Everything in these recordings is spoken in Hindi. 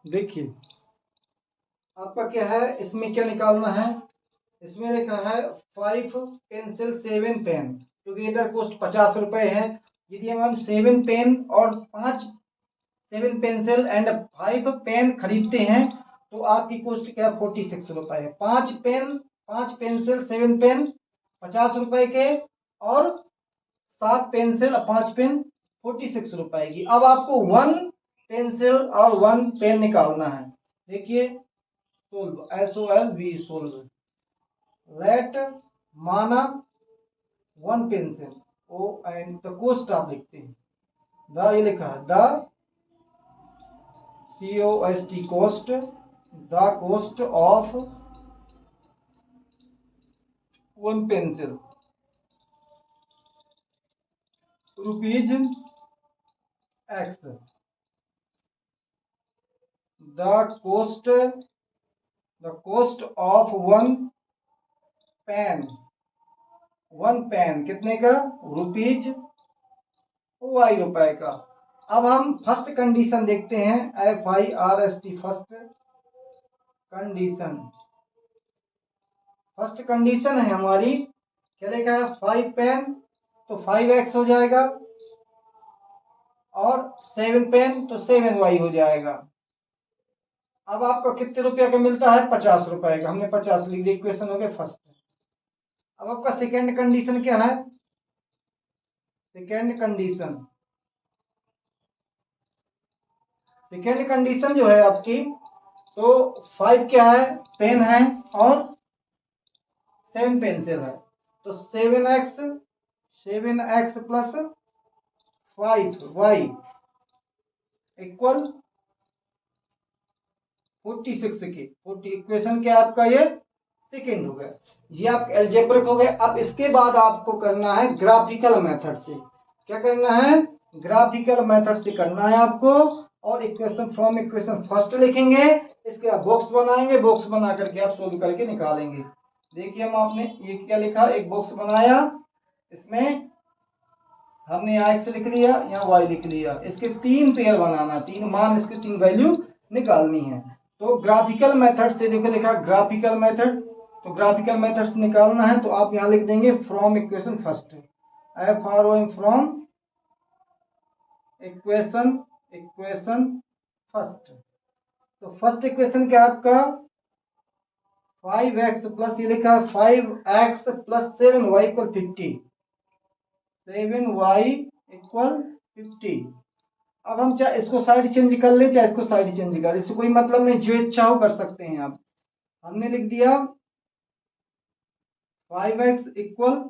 देखिए आपका क्या है, इसमें क्या निकालना है। इसमें लिखा है 5 पेंसिल 7 पेन, क्योंकि इधर कॉस्ट 50 रुपए है। यदि हम 7 पेन और 5 7 पेंसिल एंड 5 पेन खरीदते हैं तो आपकी कॉस्ट क्या 46 रुपए है। 5 पेन 5 पेंसिल 7 पेन 50 रुपए के, और 7 पेंसिल और 5 पेन 46 रुपए की। अब आपको 1 पेंसिल और 1 पेन निकालना है। देखिए सोल्व, SOLV सोल्व। लेट माना 1 pencil, oh and the cost आप लिखते हैं, द ये लिखा है the COST cost, the cost of 1 pencil rupees X, the cost of 1 pen, 1 pen कितने का, रुपीज Y रुपए का। अब हम फर्स्ट कंडीशन देखते हैं, FIRST first condition. First condition है हमारी, क्या लिखा है 5 पेन तो 5X हो जाएगा, और 7 पेन तो 7Y हो जाएगा। अब आपको कितने रुपए का मिलता है, 50 रुपए का। हमने 50 लिख दिया, इक्वेशन हो गया फर्स्ट। अब आपका सेकेंड कंडीशन क्या है, सेकेंड कंडीशन जो है आपकी, तो 5 क्या है, पेन है, और 7 पेंसिल है, तो 7x प्लस 5y इक्वल 46 के 40। इक्वेशन क्या आपका, ये सेकेंड हो गया, ये आप एल्जेब्रिक हो गए। अब इसके बाद आपको करना है ग्राफिकल मेथड से। क्या करना है, ग्राफिकल मेथड से करना है आपको। और इक्वेशन फ्रॉम इक्वेशन फर्स्ट लिखेंगे, इसके बाद बॉक्स बनाएंगे, बॉक्स बना करके आप सोल्व करके निकालेंगे। देखिए हम आपने ये क्या लिखा, एक बॉक्स बनाया, इसमें हमने यहाँ x लिख लिया, यहाँ y लिख लिया। इसके 3 पेयर बनाना, 3 मान, इसके 3 वैल्यू निकालनी है। तो ग्राफिकल मेथड से, देखो लिखा ग्राफिकल मेथड, तो ग्राफिकल मेथड से निकालना है तो आप यहाँ लिख देंगे from equation first, FROM from equation first. तो फर्स्ट इक्वेशन क्या है आपका, 5x प्लस, ये लिखा है 5x plus 7y equal 50, 7y equal 50। अब हम चाहे इसको साइड चेंज कर ले, चाहे इसको साइड चेंज कर, इससे कोई मतलब नहीं, जो इच्छा हो कर सकते हैं आप। हमने लिख दिया 5x इक्वल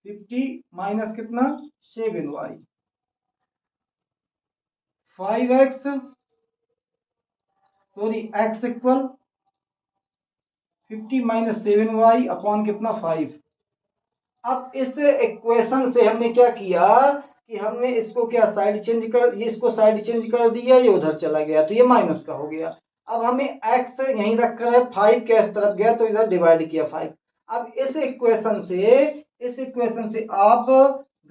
50 माइनस कितना 7y, 5x sorry x equal 50 minus 7y upon कितना 5। अब इस इक्वेशन से हमने क्या किया कि हमने इसको क्या साइड चेंज कर, ये इसको साइड चेंज कर दिया, ये उधर चला गया तो ये माइनस का हो गया। अब हमें x यहीं रख कर है, 5 क्या इस तरफ गया तो इधर डिवाइड किया 5। अब इस इक्वेशन से आप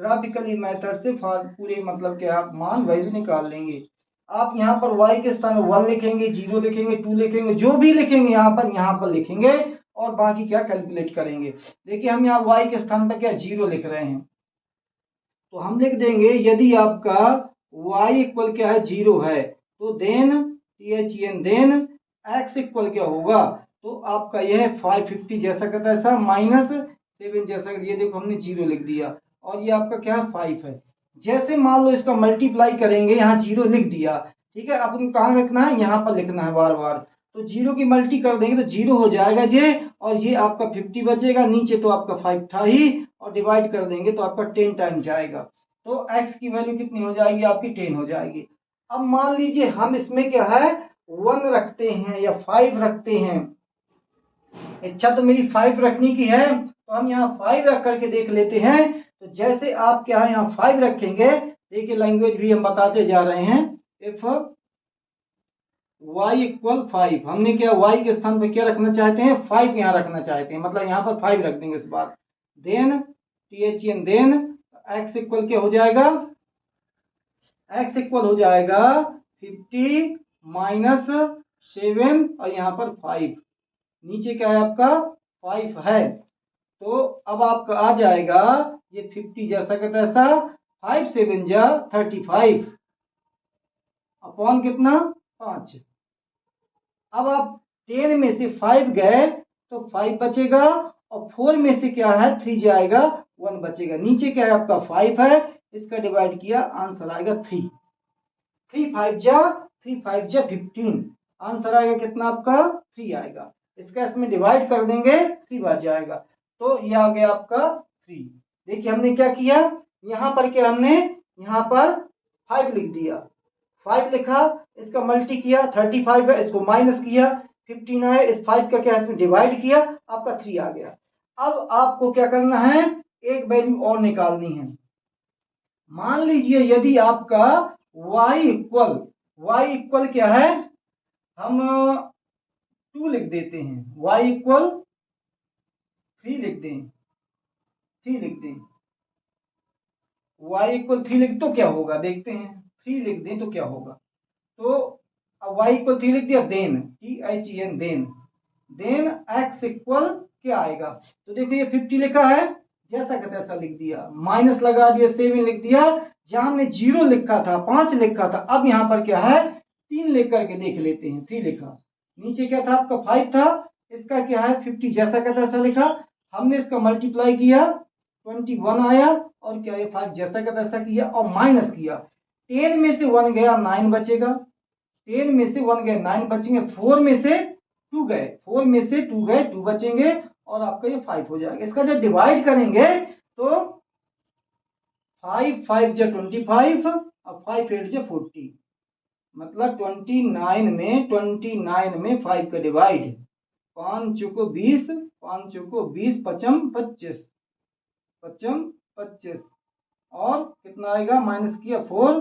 ग्राफिकली मेथड से पूरे मतलब के आप मान वैल्यू निकाल लेंगे। आप यहाँ पर y के स्थान 1 लिखेंगे, 0 लिखेंगे, 2 लिखेंगे, जो भी लिखेंगे यहाँ पर लिखेंगे, और बाकी क्या कैलकुलेट करेंगे। देखिए हम यहाँ y के स्थान पर क्या 0 लिख रहे हैं, तो हम लिख देंगे यदि आपका y इक्वल क्या है 0 है, तो देन x इक्वल क्या होगा, तो आपका यह 550 जैसा का तैसा माइनस 7 जैसा, ये देखो हमने 0 लिख दिया, और ये आपका क्या है 5 है। जैसे मान लो इसका मल्टीप्लाई करेंगे, यहाँ 0 लिख दिया, ठीक है। अपन कहाँ लिखना है, यहाँ पर लिखना है बार बार, तो 0 की मल्टी कर देंगे तो 0 हो जाएगा ये, और ये आपका 50 बचेगा, नीचे तो आपका 5 था ही, और डिवाइड कर देंगे तो आपका 10 टाइम जाएगा, तो x की वैल्यू कितनी हो जाएगी आपकी 10 हो जाएगी। अब मान लीजिए हम इसमें क्या है 1 रखते हैं या 5 रखते हैं, इच्छा तो मेरी 5 रखने की है, तो हम यहाँ 5 रख करके देख लेते हैं। तो जैसे आप क्या है यहाँ 5 रखेंगे, देखिए लैंग्वेज भी हम बताते जा रहे हैं, इफ y इक्वल 5, हमने क्या y के स्थान पर क्या रखना चाहते हैं 5 यहाँ रखना चाहते हैं, मतलब यहाँ पर 5 रख देंगे इस बार। देन देन x इक्वल क्या हो जाएगा, x इक्वल हो जाएगा 50 -7 और यहाँ पर 5, नीचे क्या है आपका 5 है। तो अब आपका आ जाएगा ये 50 जैसा का तैसा, 5 7 जा 35 अपॉन कितना 5। अब आप 10 में से 5 गए तो 5 बचेगा, और 4 में से क्या है 3 जाएगा 1 बचेगा। नीचे क्या है आपका 5 है, इसका डिवाइड किया आंसर आएगा 3। 3 5 जा 15, आंसर आएगा कितना आपका 3 आएगा। इसका इसमें डिवाइड कर देंगे 3 बार जाएगा, तो ये आ गया आपका 3। देखिए हमने क्या किया, यहाँ पर क्या हमने यहाँ पर 5 लिख दिया, 5 लिखा, इसका मल्टी किया 35 है, इसको माइनस किया 15 है, इस 5 का क्या इसमें डिवाइड किया, आपका 3 आ गया। अब आपको क्या करना है, एक वैल्यू और निकालनी है। मान लीजिए यदि आपका y इक्वल क्या है, हम 2 लिख देते हैं, y इक्वल 3 लिख दें, 3 लिख दें, y इक्वल 3 लिख तो क्या होगा देखते हैं, 3 लिख दें तो क्या होगा। तो अब y इक्वल 3 लिख दिया, then THEN then x equal क्या आएगा। तो देखो ये 50 लिखा है, जैसा का तैसा लिख दिया, माइनस लगा दिया 7 लिख दिया, जहां हमने 0 लिखा था 5 लिखा था, अब यहाँ पर क्या है 3 लिख करके देख लेते हैं। 3 लिखा, नीचे क्या था आपका 5 था, इसका क्या है 50 जैसा का तैसा लिखा, हमने इसका मल्टीप्लाई किया 21 आया, और क्या ये 5 जैसा का तैसा किया और माइनस किया, 10 में से 1 गया 9 बचेगा, 10 में से 1 गए 9 बचेंगे, 4 में से 2 गए 4 में से 2 गए 2 बचेंगे, और आपका ये 5 हो जाएगा। इसका जब डिवाइड करेंगे तो 5 5 जा 25 और 5 8 जा 40, मतलब 29 में 5 का डिवाइड, 5 चौको 20, 5 चौको 20, पचम 25, पचम 25, और कितना आएगा माइनस किया 4,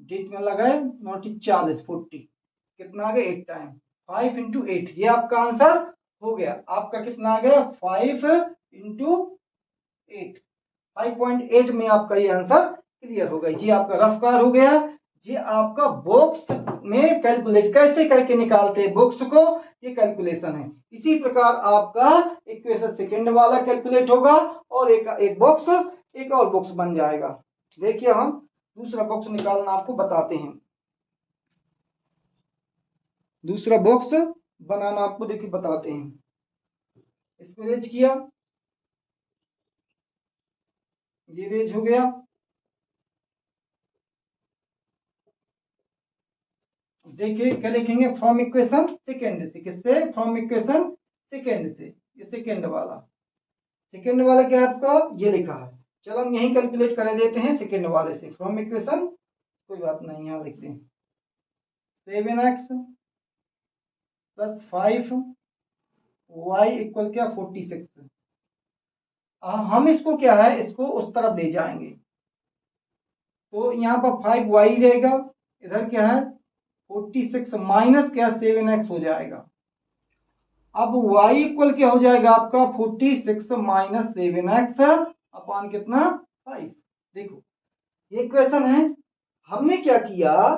बीच में लगाए 40, 40 कितना आ गया 8 टाइम, 5 इंटू 8, ये आपका आंसर हो गया। आपका कितना आ गया 5 इंटू 8, 5.8 में आपका ये आंसर क्लियर हो गया जी। आपका रफ कार हो गया जी। आपका बॉक्स में कैलकुलेट कैसे करके निकालते हैं बॉक्स को, ये कैलकुलेशन है। इसी प्रकार आपका इक्वेशन सेकंड वाला कैलकुलेट होगा, और एक बॉक्स एक और बॉक्स बन जाएगा। देखिए हम दूसरा बॉक्स निकालना आपको बताते हैं। दूसरा बॉक्स बनाना आपको देखिए बताते हैं। इसको रेज किया, ये रेज हो गया, देखिए क्या लिखेंगे, फ्रॉम इक्वेशन सेकेंड से, किससे, फ्रॉम इक्वेशन सेकेंड से, ये सेकेंड वाला क्या है आपका, ये लिखा है। चलो हम यही कैलकुलेट कर देते हैं सेकेंड वाले से, फ्रॉम इक्वेशन, कोई बात नहीं यहाँ लिखते हैं 7x प्लस 5 y इक्वल क्या 46। हम इसको क्या है, इसको उस तरफ ले जाएंगे, तो यहाँ पर 5y रहेगा, इधर क्या है 46 माइनस क्या 7x हो जाएगा। अब y इक्वल क्या हो जाएगा आपका 46 माइनस 7x अपॉन कितना 5। देखो ये इक्वेशन है, हमने क्या किया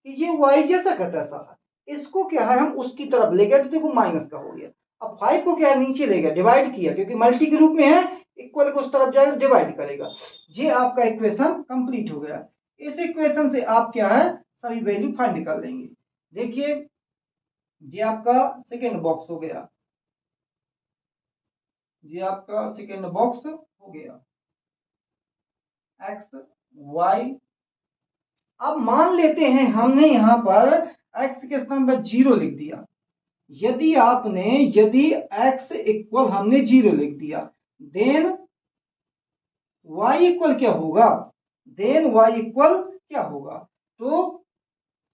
कि ये y जैसा का तैसा है, इसको क्या है हम उसकी तरफ ले गए, तो देखो माइनस का हो गया। अब 5 को क्या है नीचे ले गया, डिवाइड किया, क्योंकि मल्टी के रूप में है, इक्वल को उस तरफ जाएगा डिवाइड करेगा। ये आपका इक्वेशन कंप्लीट हो गया। इस इक्वेशन से आप क्या है सभी वैल्यू फाइंड कर लेंगे। देखिए ये आपका सेकेंड बॉक्स हो गया, ये आपका सेकेंड बॉक्स हो गया x y। अब मान लेते हैं हमने यहां पर x के स्थान पर 0 लिख दिया। यदि x इक्वल हमने 0 लिख दिया, देन y इक्वल क्या होगा, तो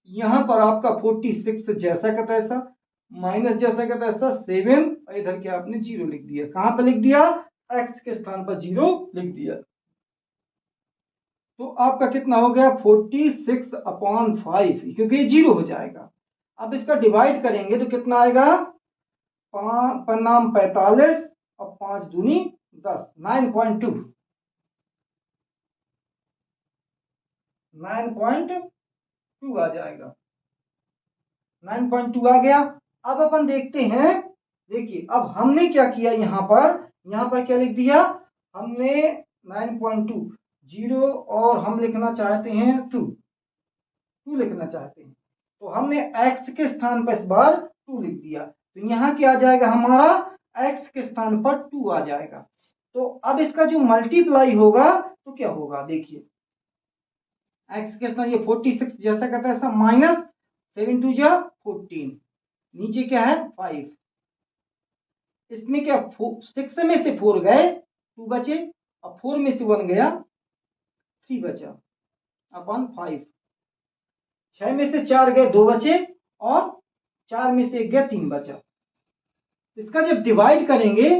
यहां पर आपका 46 जैसा का तैसा माइनस जैसा का तैसा 7, और इधर क्या आपने 0 लिख दिया। कहां पर लिख दिया, x के स्थान पर 0 लिख दिया। तो आपका कितना हो गया 46 अपॉन 5, क्योंकि ये 0 हो जाएगा। अब इसका डिवाइड करेंगे तो कितना आएगा, 45 और 5 दूनी 10, 9.2 आ जाएगा। 9.2 आ गया। अब अपन देखते हैं, देखिए अब हमने क्या किया, यहाँ पर क्या लिख दिया हमने 9.2 0 और हम लिखना चाहते हैं 2 लिखना चाहते हैं, तो हमने x के स्थान पर इस बार 2 लिख दिया, तो यहाँ क्या आ जाएगा हमारा x के स्थान पर 2 आ जाएगा। तो अब इसका जो मल्टीप्लाई होगा तो क्या होगा, देखिए x के स्थान ये 46 जैसा कहता है ऐसा -7 2 जा 14, नीचे क्या है 5, इसमें क्या 6 में से 4 गए 2 बचे, अब 4 में से 1 गया 3 बचा अपन 5, 6 में से 4 गए 2 बचे और 4 में से 1 गया 3 बचा। इसका जब डिवाइड करेंगे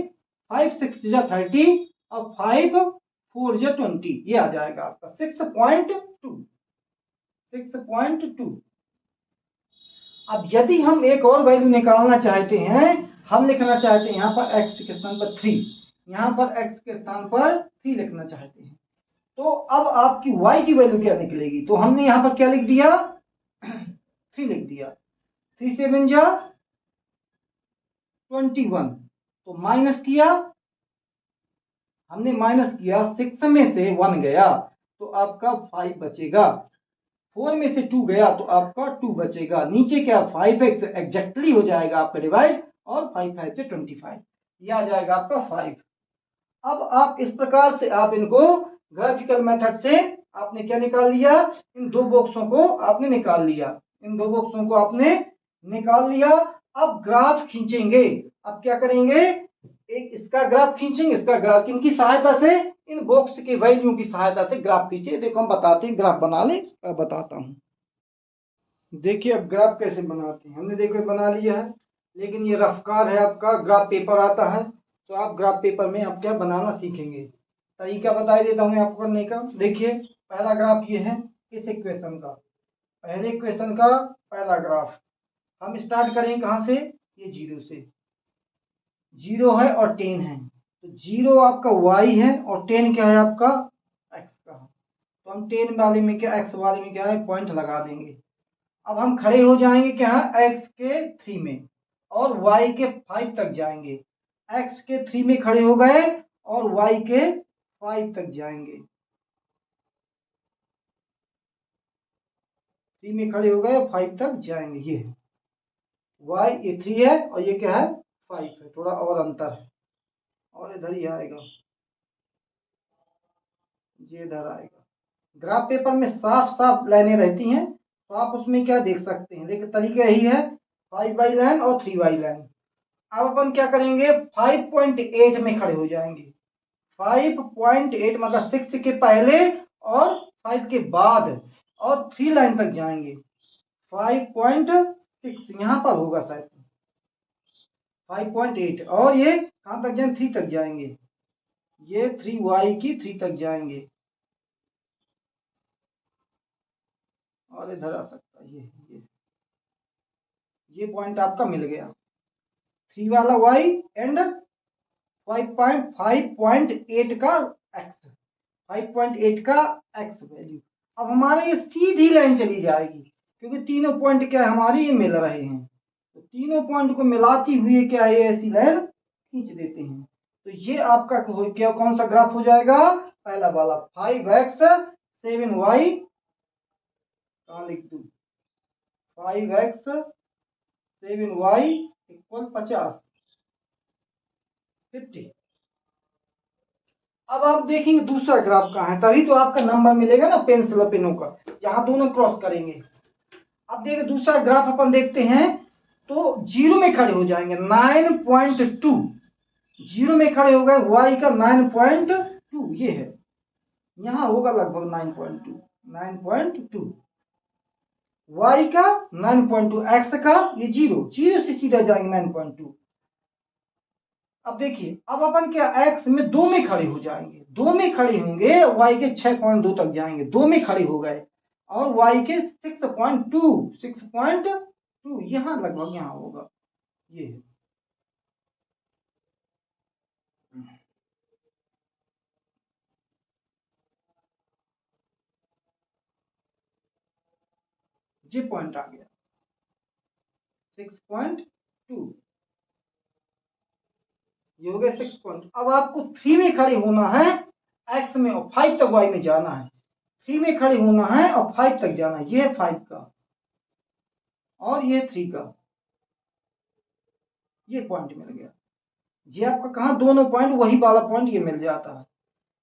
5 6 जा 30 और 5 4 जा 20, ये आ जाएगा आपका 6.2। अब यदि हम एक और वैल्यू निकालना चाहते हैं, हम लिखना चाहते हैं यहाँ पर x के स्थान पर 3, यहाँ पर x के स्थान पर 3 लिखना चाहते हैं, तो अब आपकी y की वैल्यू क्या निकलेगी, तो हमने यहाँ पर क्या लिख दिया 3 लिख दिया, 3 7 जा 21, तो माइनस किया, हमने माइनस किया 6 में से 1 गया तो आपका 5 बचेगा, 4 में से 2 गया तो आपका 2 बचेगा, नीचे क्या 5x एग्जैक्टली हो जाएगा आपका डिवाइड, और 5 5 से 25, ये आ जाएगा आपका 5। अब आप इस प्रकार से आप इनको ग्राफिकल मेथड से आपने क्या निकाल लिया, इन दो बॉक्सों को आपने निकाल लिया, इन दो बॉक्सों को आपने निकाल लिया। अब ग्राफ खींचेंगे, अब क्या करेंगे, एक इसका ग्राफ खींचेंगे, इसका ग्राफ किनकी सहायता से, इन बॉक्स के वैल्यू की सहायता से ग्राफ खींचे, देखो हम बताते हैं, ग्राफ बना ले बताता हूं। देखिए अब ग्राफ कैसे बनाते हैं, हमने देखो बना लिया है, लेकिन ये रफकार है आपका, ग्राफ पेपर आता है तो आप ग्राफ पेपर में आप क्या बनाना सीखेंगे, तरीका बता देता हूँ आपको करने का। देखिए पहला ग्राफ ये है इस इक्वेशन का, पहले इक्वेशन का पहला ग्राफ, हम स्टार्ट करेंगे कहाँ से, ये 0 से, 0 है और 10 है, तो 0 आपका y है और 10 क्या है आपका x का, तो हम 10 वाले में क्या x वाले में क्या है पॉइंट लगा देंगे। अब हम खड़े हो जाएंगे क्या x के 3 में और y के 5 तक जाएंगे, x के 3 में खड़े हो गए और y के 5 तक जाएंगे, 3 में खड़े हो गए 5 तक जाएंगे, ये y ये 3 है और ये क्या है 5 है, थोड़ा और अंतर है, और इधर ही आएगा, ये इधर आएगा। ग्राफ पेपर में साफ साफ लाइनें रहती हैं तो आप उसमें क्या देख सकते हैं, लेकिन तरीका यही है 5 वाई लाइन और 3 वाई लाइन। अब अपन क्या करेंगे 5.8 में खड़े हो जाएंगे, 5.8 मतलब 6 के पहले और 5 के बाद और 3 लाइन तक जाएंगे, 5.6 यहां पर होगा शायद 5.8, और ये कहां तक जाएंगे 3 तक जाएंगे, ये 3y की 3 तक जाएंगे, और इधर आ सकता है ये पॉइंट आपका मिल गया, 3 वाला y एंड 5.8 का x, 5.8 का x वैल्यू। अब हमारे ये सीधी लाइन चली जाएगी क्योंकि तीनों पॉइंट क्या हमारे ये मिल रहे हैं, तो तीनों पॉइंट को मिलाती हुई क्या ये ऐसी लाइन खींच देते हैं, तो ये आपका क्या कौन सा ग्राफ हो जाएगा, पहला वाला 5x 7y, कहां लिख दूं 5x 7y इक्वल 50 50। अब आप देखेंगे दूसरा ग्राफ कहाँ है, तभी तो आपका नंबर मिलेगा ना पेंसिल और पेनों का, जहां दोनों क्रॉस करेंगे। अब देखिए दूसरा ग्राफ अपन देखते हैं, तो 0 में खड़े हो जाएंगे 9.2, 0 में खड़े हो गए y का 9.2, ये है यहां होगा लगभग 9.2 y का 9.2, x का ये 0 से सीधा जाएंगे 9.2। अब देखिए अब अपन क्या x में 2 में खड़े हो जाएंगे, 2 में खड़े होंगे y के 6.2 तक जाएंगे, 2 में खड़े हो गए और y के 6.2 यहां लगभग यहां होगा, ये पॉइंट आ गया। 6.2, ये हो गया 6 अब आपको 3 में खड़े होना है x में और 5 तक y में जाना है। 3 में खड़े होना है और 5 तक जाना है। ये है 5 का और ये 3 का, ये पॉइंट मिल गया। ये आपका कहाँ दोनों पॉइंट वही वाला पॉइंट ये मिल जाता है।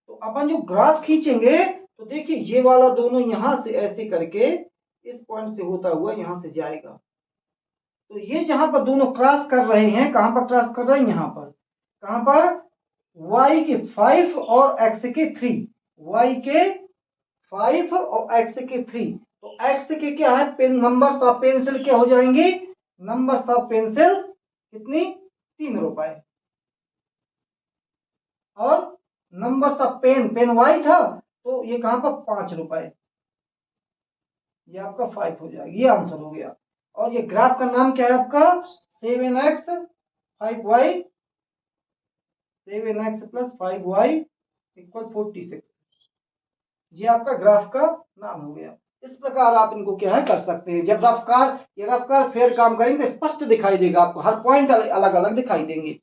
तो अपन जो ग्राफ खींचेंगे तो देखिए ये वाला दोनों यहां से ऐसे करके इस पॉइंट से होता हुआ यहां से जाएगा। तो ये जहां पर दोनों क्रॉस कर रहे हैं, कहां पर क्रॉस कर रहे हैं, यहां पर। कहां पर, y के 5 और x के 3, y के 5 और x के 3। तो x के क्या है, पेन नंबर्स ऑफ पेंसिल क्या हो जाएंगे, नंबर्स ऑफ पेंसिल कितनी, 3 रुपए। और numbers of pen, pen y था तो ये कहां पर 5 रुपए, ये आपका 5 हो जाएगा। ये आंसर हो गया। और ये ग्राफ का नाम क्या है आपका, 7x 5y, 7x plus 5y equal 46। ये आपका ग्राफ का नाम हो गया। इस प्रकार आप इनको क्या है कर सकते हैं। जब रफ्तार, ये रफ्तार फेर काम करेंगे स्पष्ट दिखाई देगा आपको, हर पॉइंट अलग अलग दिखाई देंगे।